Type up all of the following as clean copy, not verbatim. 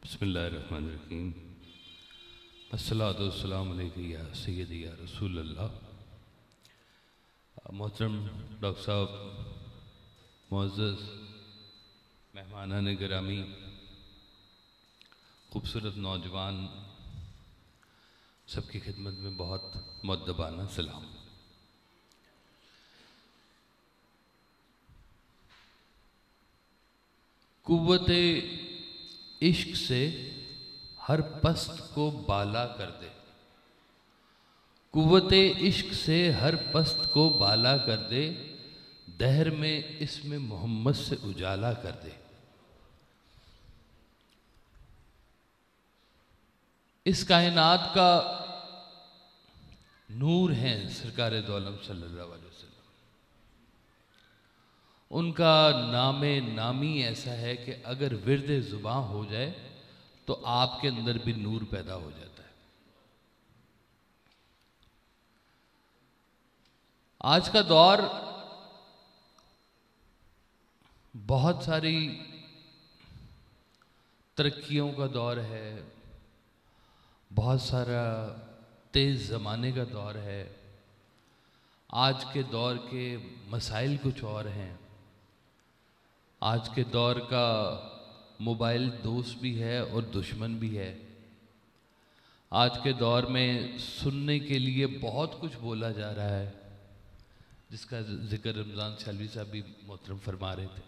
बिस्मिल्लाहिर्रहमानिर्रहीम। अस्सलातु वस्सलामु अलैका या सय्यदी या रसूल अल्लाह। मोहतरम डॉक्टर साहब, मुअज़्ज़ज़ मेहमानान गिरामी, खूबसूरत नौजवान, सबकी खिदमत में बहुत मुअद्दबाना सलाम। कुव्वते इश्क से हर पस्त को बाला कर दे, कुव्वते इश्क से हर पस्त को बाला कर दे, दहर में इसमें मोहम्मद से उजाला कर दे। इस कायनात का नूर हैं सरकार दो आलम सल्लल्लाहु अलैहि वसल्लम। उनका नामे नामी ऐसा है कि अगर विर्द ज़ुबां हो जाए तो आपके अंदर भी नूर पैदा हो जाता है। आज का दौर बहुत सारी तरक्कियों का दौर है, बहुत सारा तेज़ ज़माने का दौर है। आज के दौर के मसाइल कुछ और हैं। आज के दौर का मोबाइल दोस्त भी है और दुश्मन भी है। आज के दौर में सुनने के लिए बहुत कुछ बोला जा रहा है, जिसका जिक्र रमज़ान शलवी साहब भी मोहतरम फरमा रहे थे।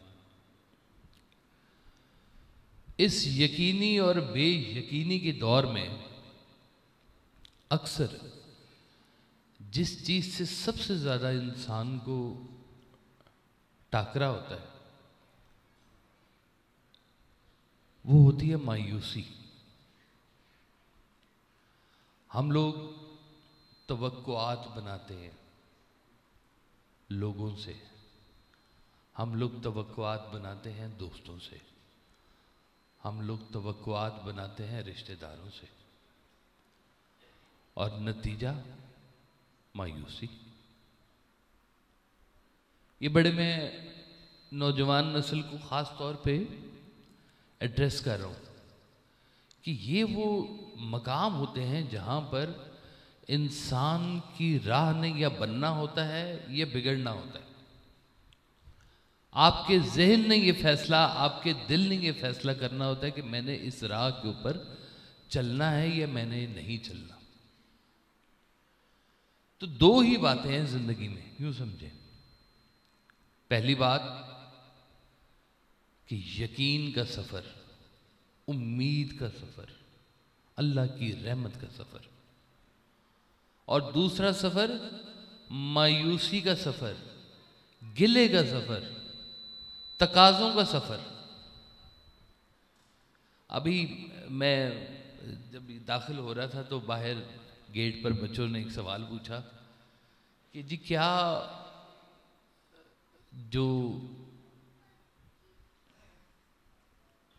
इस यकीनी और बेयकीनी के दौर में अक्सर जिस चीज़ से सबसे ज़्यादा इंसान को टाकरा होता है वो होती है मायूसी। हम लोग तवक्कुआत बनाते हैं लोगों से, हम लोग तवक्कुआत बनाते हैं दोस्तों से, हम लोग तवक्कुआत बनाते हैं रिश्तेदारों से, और नतीजा मायूसी। ये बड़े मैं नौजवान नस्ल को ख़ास तौर पे एड्रेस कर रहा हूँ कि ये वो मकाम होते हैं जहाँ पर इंसान की राह ने या बनना होता है या बिगड़ना होता है। आपके जहन ने ये फैसला, आपके दिल ने ये फैसला करना होता है कि मैंने इस राह के ऊपर चलना है या मैंने नहीं चलना। तो दो ही बातें हैं जिंदगी में, यूं समझें। पहली बात कि यकीन का सफर, उम्मीद का सफर, अल्लाह की रहमत का सफर, और दूसरा सफर मायूसी का सफर, गिले का सफर, तकाज़ों का सफर। अभी मैं जब दाखिल हो रहा था तो बाहर गेट पर बच्चों ने एक सवाल पूछा कि जी क्या जो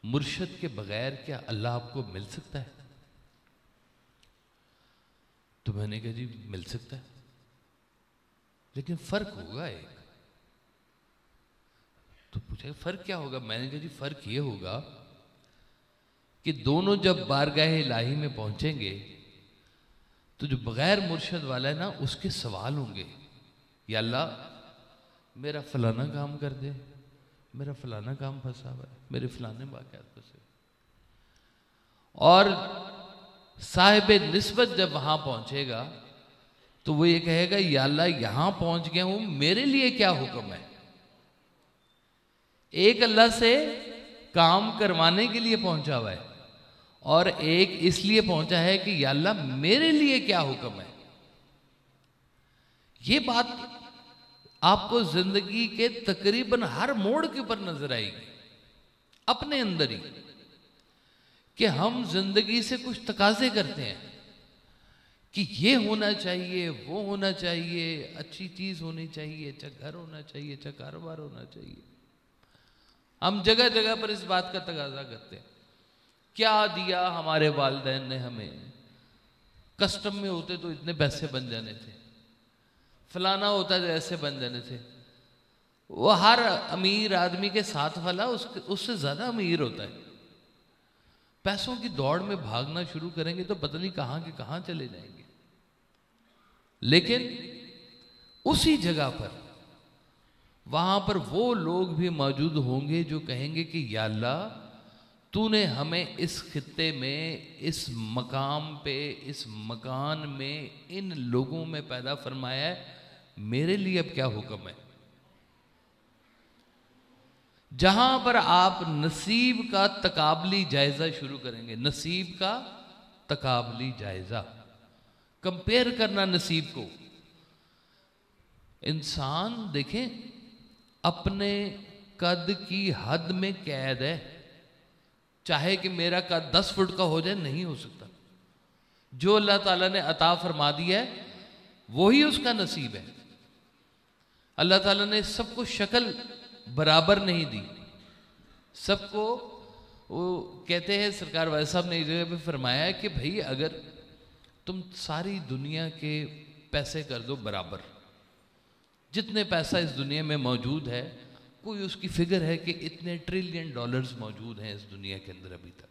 मुर्शद के बगैर क्या अल्लाह आपको मिल सकता है? तो मैंने कहा जी मिल सकता है, लेकिन फर्क होगा एक। तो पूछा फर्क क्या होगा? मैंने कहा जी फर्क ये होगा कि दोनों जब बारगाह इलाही में पहुंचेंगे तो जो बगैर मुर्शद वाला है ना, उसके सवाल होंगे, या अल्लाह मेरा फलाना काम कर दे, मेरा फलाना काम फंसा हुआ है, मेरे फलाने वाक़यात फंसे। और साहिब निस्बत जब वहां पहुंचेगा तो वो ये कहेगा या अल्लाह यहां पहुंच गया हूं, मेरे लिए क्या हुक्म है। एक अल्लाह से काम करवाने के लिए पहुंचा हुआ है और एक इसलिए पहुंचा है कि या अल्लाह मेरे लिए क्या हुक्म है। ये बात आपको जिंदगी के तकरीबन हर मोड़ के ऊपर नजर आएगी, अपने अंदर ही, कि हम जिंदगी से कुछ तकाजे करते हैं कि ये होना चाहिए, वो होना चाहिए, अच्छी चीज होनी चाहिए, अच्छा घर होना चाहिए, अच्छा कारोबार होना चाहिए। हम जगह जगह पर इस बात का तकाजा करते हैं। क्या दिया हमारे वालिदैन ने हमें, कस्टम में होते तो इतने पैसे बन जाने थे, फलाना होता तो ऐसे बन जाने थे। वो हर अमीर आदमी के साथ वाला उससे ज्यादा अमीर होता है। पैसों की दौड़ में भागना शुरू करेंगे तो पता नहीं कहां के कहां चले जाएंगे। लेकिन उसी जगह पर वहां पर वो लोग भी मौजूद होंगे जो कहेंगे कि या अल्लाह, तूने हमें इस खित्ते में, इस मकाम पे, इस मकान में, इन लोगों में पैदा फरमाया है, मेरे लिए अब क्या हुक्म है। जहां पर आप नसीब का तकाबली जायजा शुरू करेंगे, नसीब का तकाबली जायजा, कंपेयर करना नसीब को। इंसान देखें अपने कद की हद में कैद है, चाहे कि मेरा कद 10 फुट का हो जाए, नहीं हो सकता। जो अल्लाह ताला ने अता फरमा दिया है वही उसका नसीब है। अल्लाह ताला ने सबको शक्ल बराबर नहीं दी, सबको, वो कहते हैं सरकार वाले साहब ने एक जगह पे फरमाया है कि भाई अगर तुम सारी दुनिया के पैसे कर दो बराबर, जितने पैसा इस दुनिया में मौजूद है, कोई उसकी फिगर है कि इतने ट्रिलियन डॉलर्स मौजूद हैं इस दुनिया के अंदर अभी तक,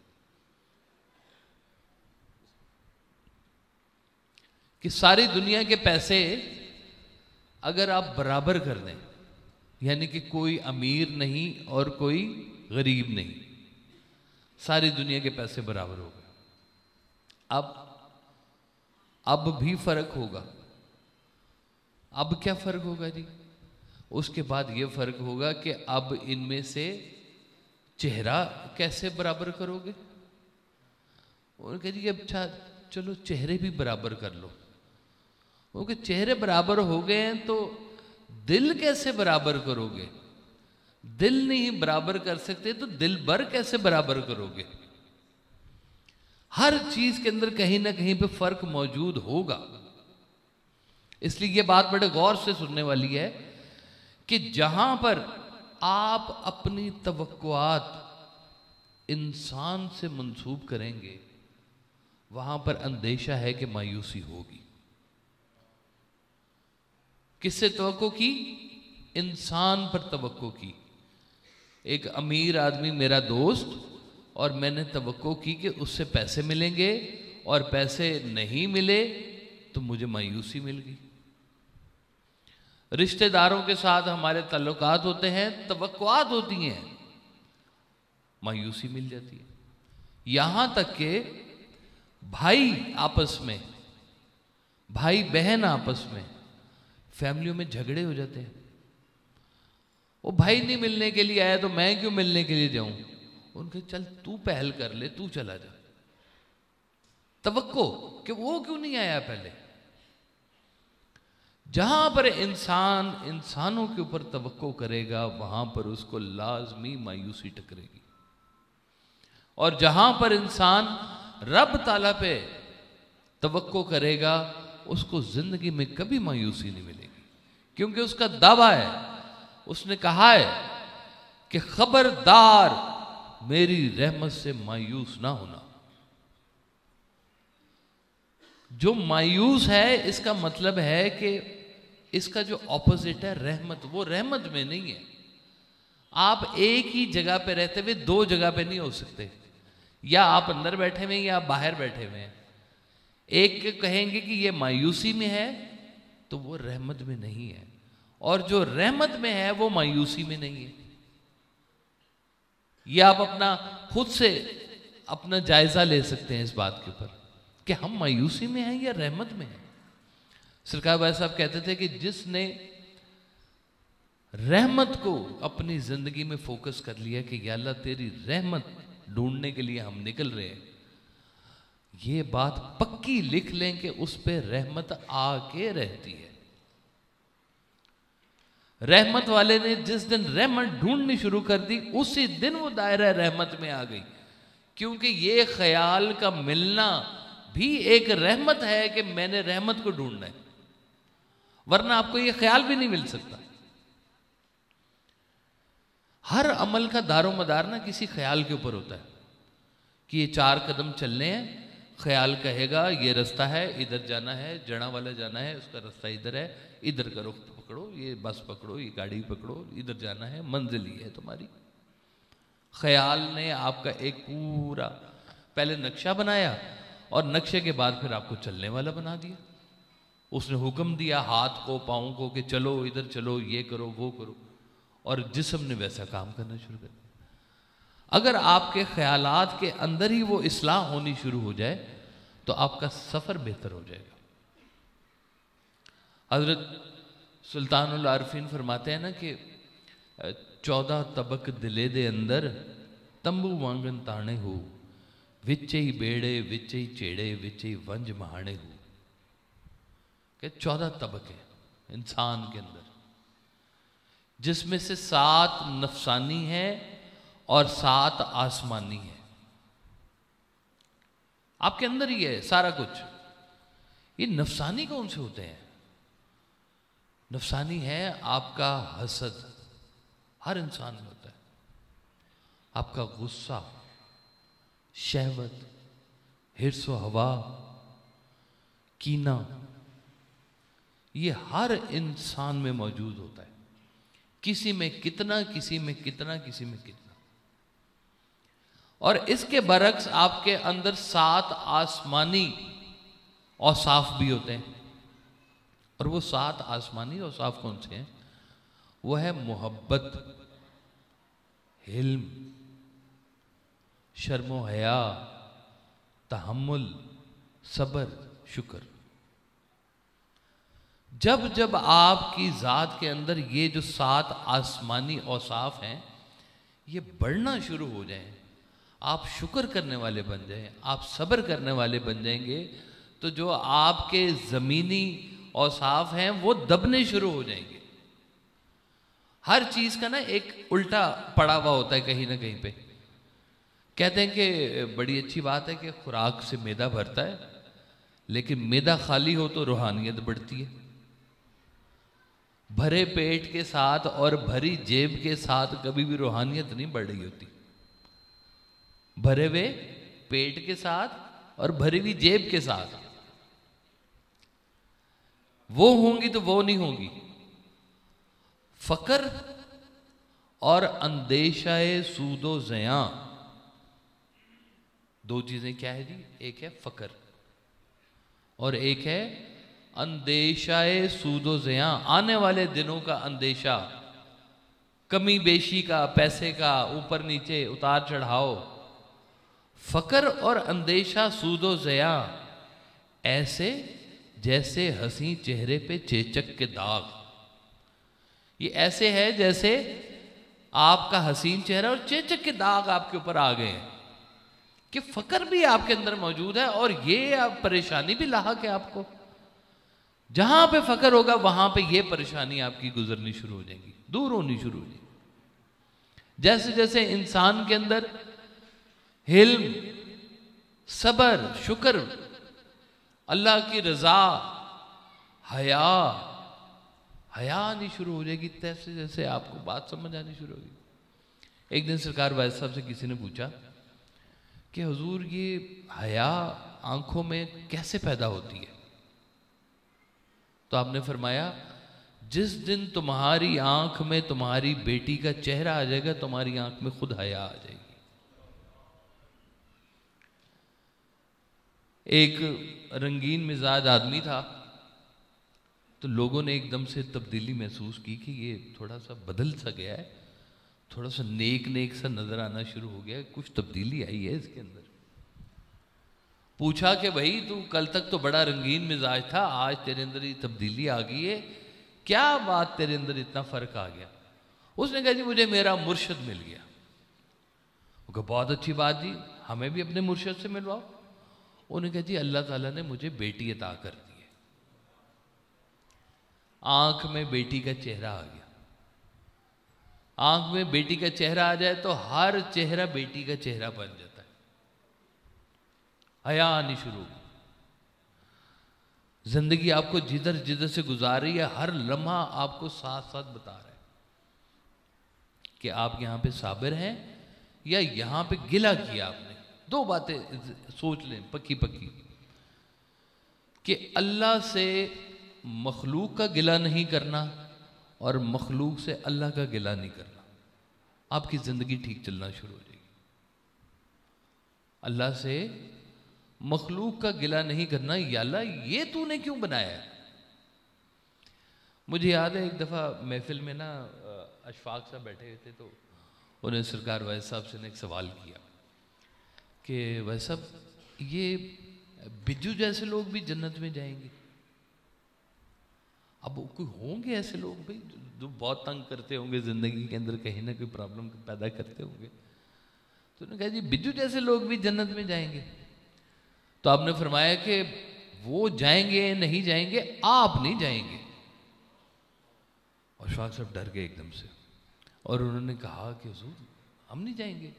कि सारी दुनिया के पैसे अगर आप बराबर कर दें, यानी कि कोई अमीर नहीं और कोई गरीब नहीं, सारी दुनिया के पैसे बराबर हो गए। अब भी फर्क होगा। अब क्या फर्क होगा जी? उसके बाद ये फर्क होगा कि अब इनमें से चेहरा कैसे बराबर करोगे। और कह जी अच्छा चलो चेहरे भी बराबर कर लो। क्योंकि चेहरे बराबर हो गए हैं तो दिल कैसे बराबर करोगे? दिल नहीं बराबर कर सकते तो दिल भर कैसे बराबर करोगे? हर चीज के अंदर कहीं ना कहीं पे फर्क मौजूद होगा। इसलिए ये बात बड़े गौर से सुनने वाली है कि जहां पर आप अपनी तवक्कुआत इंसान से मंसूब करेंगे, वहां पर अंदेशा है कि मायूसी होगी। किससे तवक्को की? इंसान पर तवक्को की। एक अमीर आदमी मेरा दोस्त, और मैंने तवक्को की कि उससे पैसे मिलेंगे और पैसे नहीं मिले तो मुझे मायूसी मिल गई। रिश्तेदारों के साथ हमारे ताल्लुकात होते हैं, तवक्कुआत होती हैं, मायूसी मिल जाती है। यहां तक कि भाई आपस में, भाई बहन आपस में, फैमिलियों में झगड़े हो जाते हैं। वो भाई नहीं मिलने के लिए आया तो मैं क्यों मिलने के लिए जाऊं? उनके चल तू पहल कर ले, तू चला जा। तवक्को कि वो क्यों नहीं आया पहले। जहां पर इंसान इंसानों के ऊपर तवक्को करेगा, वहां पर उसको लाजमी मायूसी टकरेगी। और जहां पर इंसान रब ताला पे तवक्को करेगा, उसको जिंदगी में कभी मायूसी नहीं मिलेगी, क्योंकि उसका दावा है, उसने कहा है कि खबरदार मेरी रहमत से मायूस ना होना। जो मायूस है इसका मतलब है कि इसका जो ऑपोजिट है रहमत, वो रहमत में नहीं है। आप एक ही जगह पे रहते हुए दो जगह पे नहीं हो सकते, या आप अंदर बैठे हुए या आप बाहर बैठे हुए हैं। एक कहेंगे कि ये मायूसी में है तो वो रहमत में नहीं है, और जो रहमत में है वो मायूसी में नहीं है। ये आप अपना खुद से अपना जायजा ले सकते हैं इस बात के ऊपर कि हम मायूसी में हैं या रहमत में हैं। सरकार भाई साहब कहते थे कि जिसने रहमत को अपनी जिंदगी में फोकस कर लिया कि या अल्लाह तेरी रहमत ढूंढने के लिए हम निकल रहे हैं, ये बात पक्की लिख लें कि उस पर रहमत आके रहती है। रहमत वाले ने जिस दिन रहमत ढूंढनी शुरू कर दी, उसी दिन वो दायरा रहमत में आ गई, क्योंकि ये ख्याल का मिलना भी एक रहमत है कि मैंने रहमत को ढूंढना है, वरना आपको ये ख्याल भी नहीं मिल सकता। हर अमल का दारो मदार ना किसी ख्याल के ऊपर होता है कि ये 4 कदम चलने हैं, ख्याल कहेगा ये रास्ता है, इधर जाना है, जड़ा वाला जाना है, उसका रास्ता इधर है, इधर का रुख पकड़ो, ये बस पकड़ो, ये गाड़ी पकड़ो, इधर जाना है, मंजिल ही है तुम्हारी। ख्याल ने आपका एक पूरा पहले नक्शा बनाया और नक्शे के बाद फिर आपको चलने वाला बना दिया। उसने हुक्म दिया हाथ को पाँव को कि चलो इधर चलो, ये करो वो करो, और जिस्म ने वैसा काम करना शुरू कर दिया। अगर आपके ख्यालात के अंदर ही वो इस्लाह होनी शुरू हो जाए तो आपका सफर बेहतर हो जाएगा। हजरत सुल्तानुल आरफीन फरमाते हैं ना कि 14 तबक दिले दे अंदर तंबू वांगन ताने हो, विच ही बेड़े विच ही चेड़े विच ही वंज महाने हो। कि 14 तबके इंसान के अंदर, जिसमें से 7 नफसानी है और 7 आसमानी है। आपके अंदर ही है सारा कुछ। ये नफसानी कौन से होते हैं? नफसानी है आपका हसद, हर इंसान में होता है। आपका गुस्सा, शहवत, हिर्स व हवा, कीना, ये हर इंसान में मौजूद होता है। किसी में कितना, किसी में कितना, किसी में कितना। और इसके बरक्स आपके अंदर 7 आसमानी औसाफ भी होते हैं। और वो 7 आसमानी औसाफ कौन से हैं? वो है मोहब्बत, हिल्म, शर्मो हया, तहम्मुल, सब्र, शुक्र। जब जब आपकी ज़ात के अंदर ये जो 7 आसमानी औसाफ हैं ये बढ़ना शुरू हो जाएं, आप शुक्र करने वाले बन जाएं, आप सब्र करने वाले बन जाएंगे, तो जो आपके ज़मीनी औसाफ हैं वो दबने शुरू हो जाएंगे। हर चीज़ का ना एक उल्टा पड़ा हुआ होता है कहीं ना कहीं पे। कहते हैं कि बड़ी अच्छी बात है कि खुराक से मैदा भरता है, लेकिन मैदा खाली हो तो रूहानियत बढ़ती है। भरे पेट के साथ और भरी जेब के साथ कभी भी रूहानियत नहीं बढ़ रही होती। भरे हुए पेट के साथ और भरी हुई जेब के साथ वो होंगी तो वो नहीं होंगी। फकर और अंदेशाए सूदो ज़या, 2 चीजें क्या है जी? एक है फकर और एक है अंदेशाए सूदो ज़या, आने वाले दिनों का अंदेशा, कमी बेशी का, पैसे का, ऊपर नीचे उतार चढ़ाओ। फकर और अंदेशा सूदो ज़या ऐसे जैसे हंसी चेहरे पे चेचक के दाग। ये ऐसे है जैसे आपका हसीन चेहरा और चेचक के दाग आपके ऊपर आ गए हैं, कि फकर भी आपके अंदर मौजूद है और ये आप परेशानी भी लाहक है आपको। जहां पे फकर होगा वहां पे ये परेशानी आपकी गुजरनी शुरू हो जाएगी, दूर होनी शुरू हो जाएगी। जैसे जैसे इंसान के अंदर हिल्म, सब्र, शुक्र, अल्लाह की रजा, हया आनी शुरू हो जाएगी, तैसे जैसे आपको बात समझ आनी शुरू होगी। एक दिन सरकार वाइस साहब से किसी ने पूछा कि हुजूर ये हया आंखों में कैसे पैदा होती है? तो आपने फरमाया जिस दिन तुम्हारी आंख में तुम्हारी बेटी का चेहरा आ जाएगा, तुम्हारी आंख में खुद हया आ जाएगी। एक रंगीन मिजाज आदमी था, तो लोगों ने एकदम से तब्दीली महसूस की कि ये थोड़ा सा बदल सा गया है, थोड़ा सा नेक नेक सा नजर आना शुरू हो गया है, कुछ तब्दीली आई है इसके अंदर। पूछा कि भाई तू कल तक तो बड़ा रंगीन मिजाज था, आज तेरे अंदर ये तब्दीली आ गई है, क्या बात तेरे अंदर इतना फर्क आ गया? उसने कहा जी मुझे मेरा मुर्शद मिल गया। वो कहा बहुत अच्छी बात जी, हमें भी अपने मुर्शद से मिलवाओ। उन्होंने कहा जी अल्लाह ताला ने मुझे बेटी अता कर दी है, आंख में बेटी का चेहरा आ गया। आंख में बेटी का चेहरा आ जाए तो हर चेहरा बेटी का चेहरा बन जाता है, हया आनी शुरू। जिंदगी आपको जिधर जिधर से गुजार रही है, हर लम्हा आपको साथ साथ बता रहा है कि आप यहां पे साबिर हैं या यहां पे गिला किया आपने। 2 बातें सोच लें पक्की पक्की, कि अल्लाह से मखलूक का गिला नहीं करना और मखलूक से अल्लाह का गिला नहीं करना, आपकी जिंदगी ठीक चलना शुरू हो जाएगी। अल्लाह से मखलूक का गिला नहीं करना, या अल्लाह ये तूने क्यों बनाया है। मुझे याद है एक दफ़ा महफिल में ना अशफाक साहब बैठे हुए थे, तो उन्हें सरकार वैस साहब से ने एक सवाल किया कि वैस साहब, ये बिज्जू जैसे लोग भी जन्नत में जाएंगे? अब कोई होंगे ऐसे लोग भाई जो बहुत तंग करते होंगे ज़िंदगी के अंदर, कहीं ना कोई प्रॉब्लम पैदा करते होंगे। तो उन्होंने कहा जी बिज्जू जैसे लोग भी जन्नत में जाएंगे। तो आपने फरमाया कि वो जाएंगे नहीं जाएंगे, आप नहीं जाएंगे। और शाह साहब डर गए एकदम से और उन्होंने कहा कि हुजूर हम नहीं जाएंगे।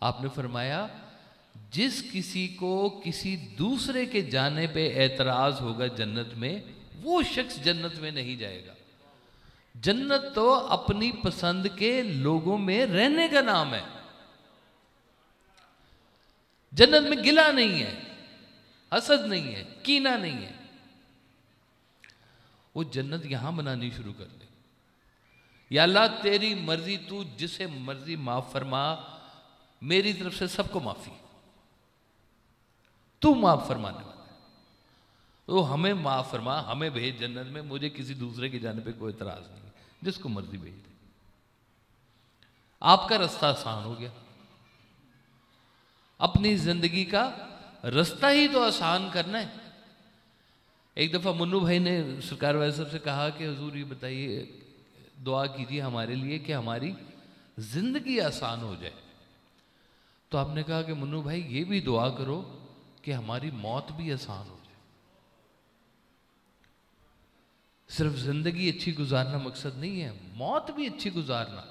आपने फरमाया जिस किसी को किसी दूसरे के जाने पे एतराज होगा जन्नत में, वो शख्स जन्नत में नहीं जाएगा। जन्नत तो अपनी पसंद के लोगों में रहने का नाम है। जन्नत में गिला नहीं है, हसद नहीं है, कीना नहीं है। वो जन्नत यहां बनानी शुरू कर दे। या अल्लाह तेरी मर्जी, तू जिसे मर्जी माफ फरमा, मेरी तरफ से सबको माफी, तू माफ फरमाने वाला है, तो हमें माफ फरमा, हमें भेज जन्नत में, मुझे किसी दूसरे के जाने पे कोई इतराज नहीं, जिसको मर्जी भेज दे। आपका रास्ता आसान हो गया। अपनी जिंदगी का रास्ता ही तो आसान करना है। एक दफा मुन्नू भाई ने सरकार वाले साहब से कहा कि हुजूर ये बताइए, दुआ कीजिए हमारे लिए कि हमारी जिंदगी आसान हो जाए। तो आपने कहा कि मुन्नू भाई ये भी दुआ करो कि हमारी मौत भी आसान हो जाए। सिर्फ जिंदगी अच्छी गुजारना मकसद नहीं है, मौत भी अच्छी गुजारना।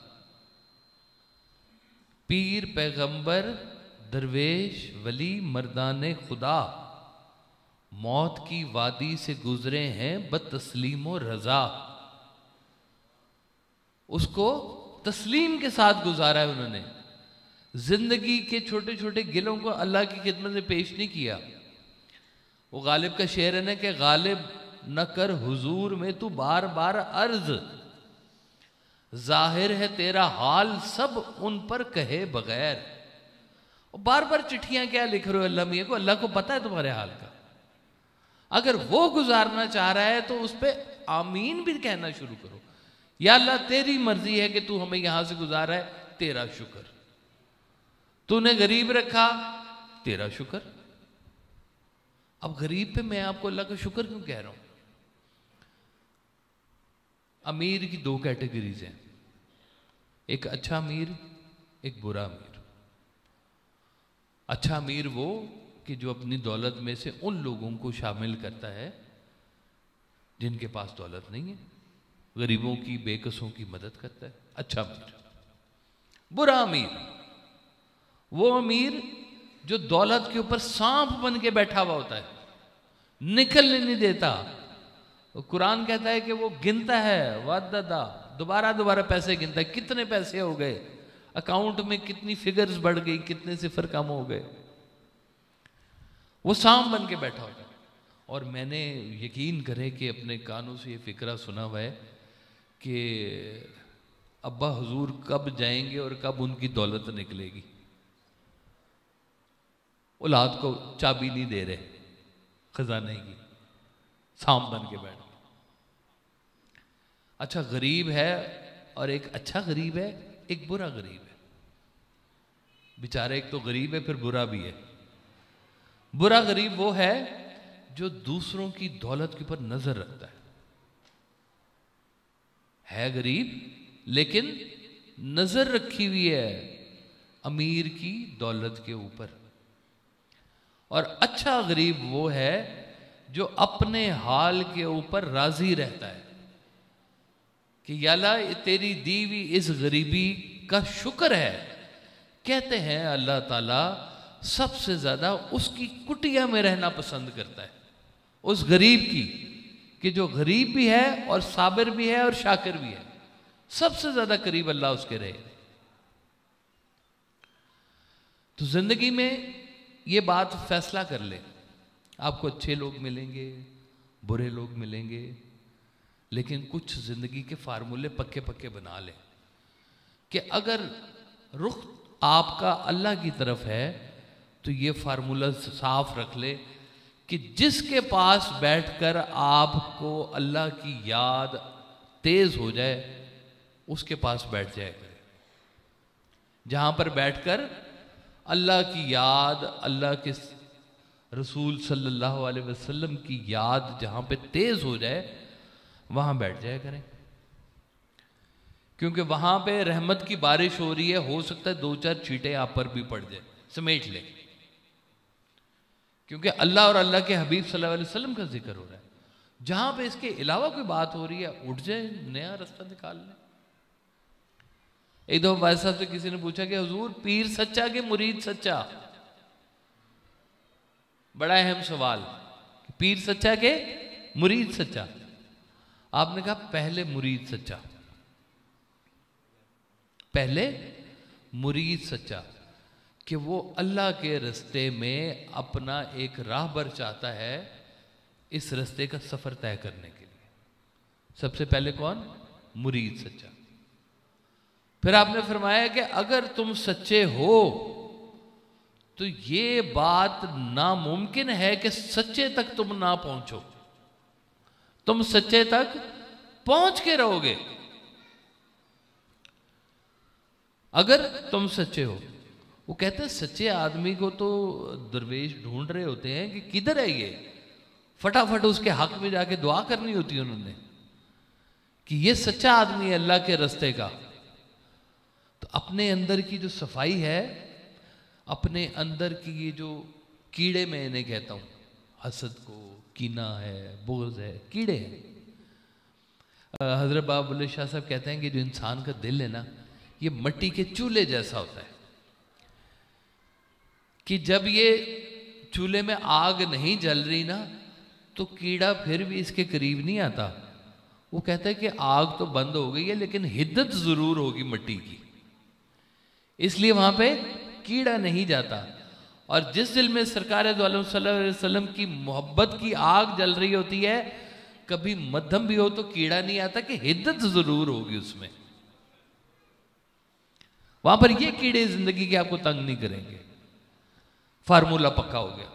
पीर पैगंबर दरवेश वली मर्दाने खुदा मौत की वादी से गुजरे हैं बतस्लीम और रजा। उसको तस्लीम के साथ गुजारा है उन्होंने। जिंदगी के छोटे छोटे गिलों को अल्लाह की खिदमत में पेश नहीं किया। वो गालिब का शेर है ना कि गालिब न कर हुजूर में तू बार बार अर्ज, जाहिर है तेरा हाल सब उन पर कहे बगैर। बार बार चिट्ठियां क्या लिख रहे हो अल्लाह मियां को, अल्लाह को पता है तुम्हारे हाल का। अगर वो गुजारना चाह रहा है तो उस पर आमीन भी कहना शुरू करो। या अल्लाह तेरी मर्जी है कि तू हमें यहां से गुजारा है, तेरा शुक्र। तूने गरीब रखा, तेरा शुक्र। अब गरीब पे मैं आपको अल्लाह का शुक्र क्यों कह रहा हूं? अमीर की दो कैटेगरीज हैं, एक अच्छा अमीर, एक बुरा अमीर। अच्छा अमीर वो कि जो अपनी दौलत में से उन लोगों को शामिल करता है जिनके पास दौलत नहीं है, गरीबों की बेकसों की मदद करता है, अच्छा अमीर। बुरा अमीर वो अमीर जो दौलत के ऊपर सांप बन के बैठा हुआ होता है, निकलने नहीं देता। कुरान कहता है कि वो गिनता है, वादा दोबारा दोबारा पैसे गिनता है, कितने पैसे हो गए अकाउंट में, कितनी फिगर्स बढ़ गई, कितने सिफर कम हो गए। वो सांप बन के बैठा होता है। और मैंने यकीन करे कि अपने कानों से ये फिक्रा सुना हुआ है कि अब्बा हुजूर कब जाएंगे और कब उनकी दौलत निकलेगी। औलाद को चाबी नहीं दे रहे खजाने की, सांप बन के बैठ। अच्छा गरीब है, और एक अच्छा गरीब है, एक बुरा गरीब है। बेचारा एक तो गरीब है फिर बुरा भी है। बुरा गरीब वो है जो दूसरों की दौलत के ऊपर नजर रखता है गरीब, लेकिन नजर रखी हुई है अमीर की दौलत के ऊपर। और अच्छा गरीब वो है जो अपने हाल के ऊपर राजी रहता है कि याला तेरी दी हुई इस गरीबी का शुक्र है। कहते हैं अल्लाह ताला सबसे ज्यादा उसकी कुटिया में रहना पसंद करता है, उस गरीब की, कि जो गरीब भी है और साबिर भी है और शाकिर भी है। सबसे ज्यादा करीब अल्लाह उसके रहे। तो जिंदगी में ये बात फैसला कर ले, आपको अच्छे लोग मिलेंगे, बुरे लोग मिलेंगे, लेकिन कुछ जिंदगी के फार्मूले पक्के पक्के बना ले कि अगर रुख आपका अल्लाह की तरफ है तो ये फार्मूला साफ रख ले कि जिसके पास बैठकर आपको अल्लाह की याद तेज हो जाए उसके पास बैठ जाया करें। जहां पर बैठकर अल्लाह की याद, अल्लाह के रसूल सल्लल्लाहु अलैहि वसल्लम की याद जहां पे तेज हो जाए वहां बैठ जाया करें, क्योंकि वहां पे रहमत की बारिश हो रही है, हो सकता है 2-4 छींटे आप पर भी पड़ जाए, समेट ले, क्योंकि अल्लाह और अल्लाह के हबीब सल्लल्लाहु अलैहि वसल्लम का जिक्र हो रहा है। जहां पे इसके अलावा कोई बात हो रही है उठ जाए, नया रास्ता निकाल ले। एक दफा भाई साहब से किसी ने पूछा कि हुजूर पीर सच्चा कि मुरीद सच्चा? बड़ा अहम सवाल, पीर सच्चा के मुरीद सच्चा? आपने कहा पहले मुरीद सच्चा, पहले मुरीद सच्चा, कि वो अल्लाह के रास्ते में अपना एक राहबर चाहता है इस रास्ते का सफर तय करने के लिए। सबसे पहले कौन? मुरीद सच्चा। फिर आपने फरमाया कि अगर तुम सच्चे हो तो ये बात नामुमकिन है कि सच्चे तक तुम ना पहुंचो, तुम सच्चे तक पहुंच के रहोगे अगर तुम सच्चे हो। वो कहते हैं सच्चे आदमी को तो दरवेश ढूंढ रहे होते हैं कि किधर है ये, फटाफट उसके हक में जाके दुआ करनी होती है उन्होंने कि ये सच्चा आदमी है अल्लाह के रास्ते का। तो अपने अंदर की जो सफाई है, अपने अंदर की ये जो कीड़े मैं इन्हें कहता हूं, हसद को, कीना है, बोझ है, कीड़े हैं। हजरत बाबा बुल्ले शाह साहब कहते हैं कि जो इंसान का दिल है ना, ये मिट्टी के चूल्हे जैसा होता है कि जब ये चूल्हे में आग नहीं जल रही ना तो कीड़ा फिर भी इसके करीब नहीं आता। वो कहता है कि आग तो बंद हो गई है लेकिन हिद्दत जरूर होगी मिट्टी की, इसलिए वहां पे कीड़ा नहीं जाता। और जिस दिल में सरकार दो आलम सल्लल्लाहु अलैहि वसल्लम की मोहब्बत की आग जल रही होती है, कभी मध्यम भी हो तो कीड़ा नहीं आता कि हिद्दत जरूर होगी उसमें। वहां पर ये कीड़े जिंदगी के आपको तंग नहीं करेंगे। फार्मूला पक्का हो गया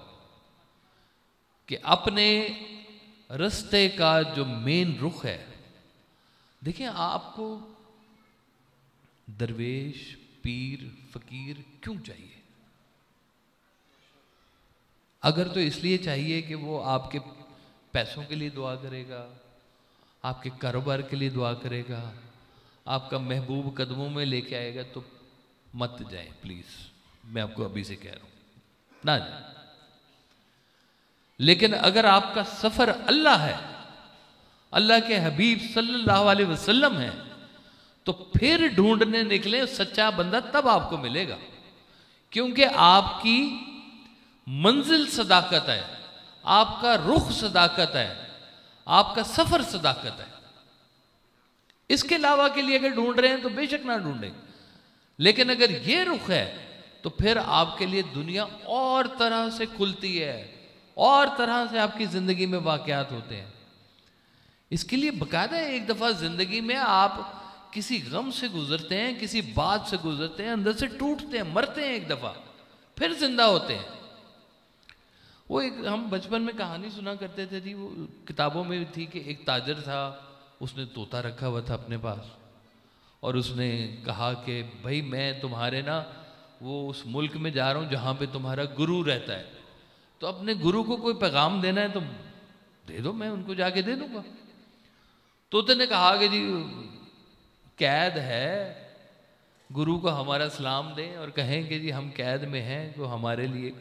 कि अपने रास्ते का जो मेन रुख है, देखिए आपको दरवेश, पीर, फकीर क्यों चाहिए? अगर तो इसलिए चाहिए कि वो आपके पैसों के लिए दुआ करेगा, आपके कारोबार के लिए दुआ करेगा, आपका महबूब कदमों में लेके आएगा, तो मत जाए प्लीज, मैं आपको अभी से कह रहा हूं, ना जाए। लेकिन अगर आपका सफर अल्लाह है, अल्लाह के हबीब सल्लल्लाहु अलैहि वसल्लम है, तो फिर ढूंढने निकले सच्चा बंदा, तब आपको मिलेगा। क्योंकि आपकी मंजिल सदाकत है, आपका रुख सदाकत है, आपका सफर सदाकत है। इसके अलावा के लिए अगर ढूंढ रहे हैं तो बेशक ना ढूंढें, लेकिन अगर ये रुख है तो फिर आपके लिए दुनिया और तरह से खुलती है, और तरह से आपकी जिंदगी में वाकयात होते हैं। इसके लिए बकायदा एक दफा जिंदगी में आप किसी गम से गुजरते हैं, किसी बात से गुजरते हैं, अंदर से टूटते हैं, मरते हैं एक दफा, फिर जिंदा होते हैं। वो एक हम बचपन में कहानी सुना करते थे जी, वो किताबों में थी कि एक ताजर था, उसने तोता रखा हुआ था अपने पास, और उसने कहा कि भाई मैं तुम्हारे ना वो उस मुल्क में जा रहा हूँ जहाँ पे तुम्हारा गुरु रहता है, तो अपने गुरु को कोई पैगाम देना है तो दे दो, मैं उनको जाके दे दूंगा। तोते ने कहा कि जी कैद है, गुरु को हमारा सलाम दें और कहें कि जी हम कैद में हैं, तो हमारे लिए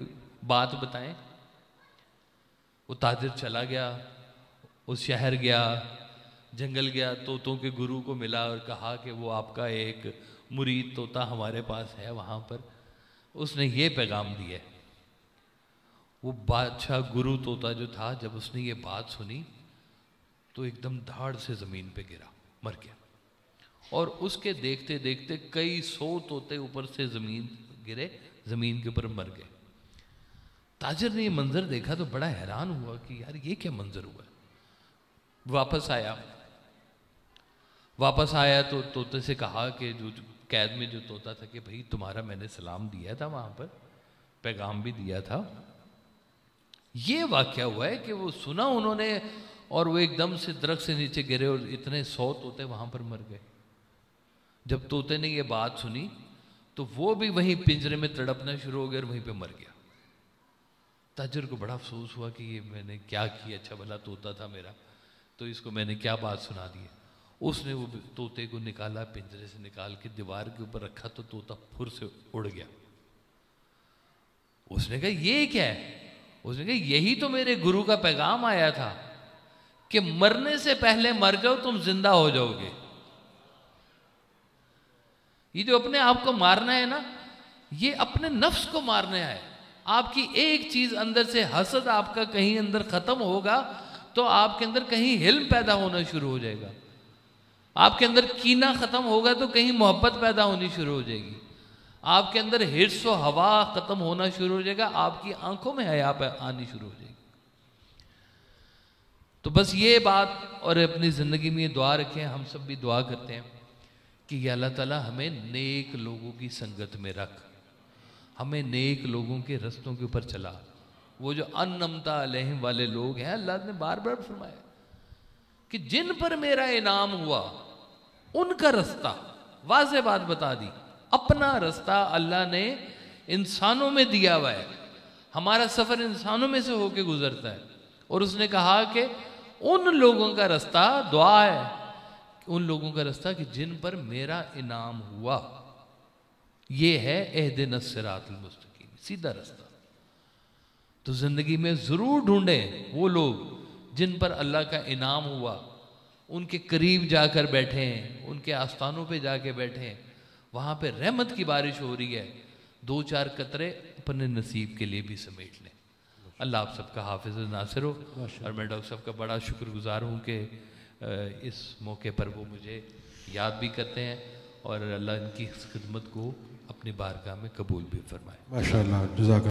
बात बताएं। वो ताजिर चला गया, उस शहर गया, जंगल गया, तोतों के गुरु को मिला और कहा कि वो आपका एक मुरीद तोता हमारे पास है वहाँ पर, उसने ये पैगाम दिया। वो बादशाह गुरु तोता जो था, जब उसने ये बात सुनी तो एकदम धाड़ से ज़मीन पे गिरा, मर गया। और उसके देखते देखते कई 100 तोते ऊपर से ज़मीन गिरे, ज़मीन के ऊपर मर गए। ताजिर ने ये मंजर देखा तो बड़ा हैरान हुआ कि यार ये क्या मंजर हुआ। वापस आया तो तोते से कहा कि जो कैद में जो तोता था कि भाई तुम्हारा मैंने सलाम दिया था वहाँ पर, पैगाम भी दिया था। ये वाकया हुआ है कि वो सुना उन्होंने और वो एकदम से दरख्त से नीचे गिरे और इतने 100 तोते वहां पर मर गए। जब तोते ने ये बात सुनी तो वो भी वहीं पिंजरे में तड़पना शुरू हो गया और वहीं पे मर गया। ताजर को बड़ा अफसोस हुआ कि ये मैंने क्या किया, अच्छा भला तोता था मेरा, तो इसको मैंने क्या बात सुना दी है। उसने वो तोते को निकाला, पिंजरे से निकाल के दीवार के ऊपर रखा तो तोता फुर से उड़ गया। उसने कहा ये क्या है? उसने कहा यही तो मेरे गुरु का पैगाम आया था कि मरने से पहले मर जाओ, तुम जिंदा हो जाओगे। ये जो अपने आप को मारना है ना, ये अपने नफ्स को मारना है। आपकी एक चीज अंदर से, हसद आपका कहीं अंदर खत्म होगा तो आपके अंदर कहीं हिल्म पैदा होना शुरू हो जाएगा। आपके अंदर कीना खत्म होगा तो कहीं मोहब्बत पैदा होनी शुरू हो जाएगी। आपके अंदर हिर्स व हवा खत्म होना शुरू हो जाएगा, आपकी आंखों में हया आनी शुरू हो जाएगी। तो बस ये बात और अपनी जिंदगी में ये दुआ रखें, हम सब भी दुआ करते हैं कि या अल्लाह ताला हमें नेक लोगों की संगत में रख, हमें नेक लोगों के रस्तों के ऊपर चला। वो जो अन्नमता अलैहिम वाले लोग हैं, अल्लाह ने बार बार फरमाया कि जिन पर मेरा इनाम हुआ उनका रास्ता, वाज़ेह बात बता दी। अपना रास्ता अल्लाह ने इंसानों में दिया हुआ है, हमारा सफर इंसानों में से होके गुजरता है। और उसने कहा कि उन लोगों का रास्ता, दुआ है उन लोगों का रास्ता कि जिन पर मेरा इनाम हुआ, ये है एहदिनस सिरातुल मुस्तकीम, सीधा रास्ता। तो जिंदगी में जरूर ढूंढें वो लोग जिन पर अल्लाह का इनाम हुआ, उनके करीब जाकर बैठे हैं, उनके आस्थानों पे जाके बैठे हैं, वहां पे रहमत की बारिश हो रही है, 2-4 कतरे अपने नसीब के लिए भी समेट लें। अल्लाह आप सबका हाफिज़ नासिर हो। और मैं डॉक्टर साहब का बड़ा शुक्रगुजार हूँ कि इस मौके पर वो मुझे याद भी करते हैं और अल्लाह इनकी खिदमत को अपनी बारगाह में कबूल भी फरमाए। माशाअल्लाह, जज़ाक